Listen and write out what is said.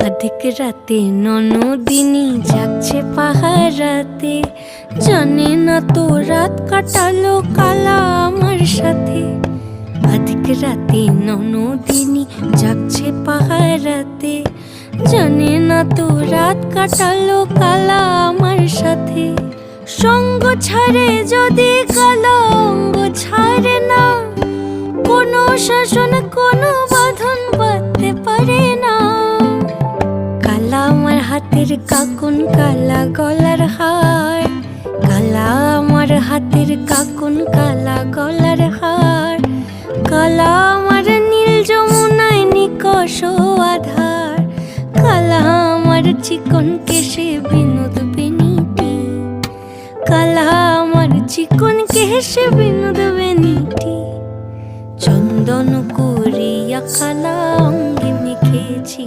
আধিক রাতে ননদিনী যাচ্ছে পাহারাতে, জানে না তো রাত কাটালো কালা আমার সাথে। আধিক রাতে ননদিনী যাচ্ছে পাহারাতে, জানে না তো রাত কাটালো কালা আমার সাথে। সঙ্গ ছাড়ে যদি কালা অঙ্গ ছাড়ে না, কোনো শাসন কোনো বাঁধন বাঁধতে পারে না। কালা আমার হাতের কাকুন কালা গলার হার, কালা আমার হাতের কাকুন কালা গলার হার। কালা আমার নীল যমুনায় নিকষ আধার, কালা আমার চিকন কেশে বিনোদ বেনিটি। কালা আমার চিকন কেশে বিনোদ বেনিটি। চন্দন করিয়া কালা অঙ্গে মেখেছি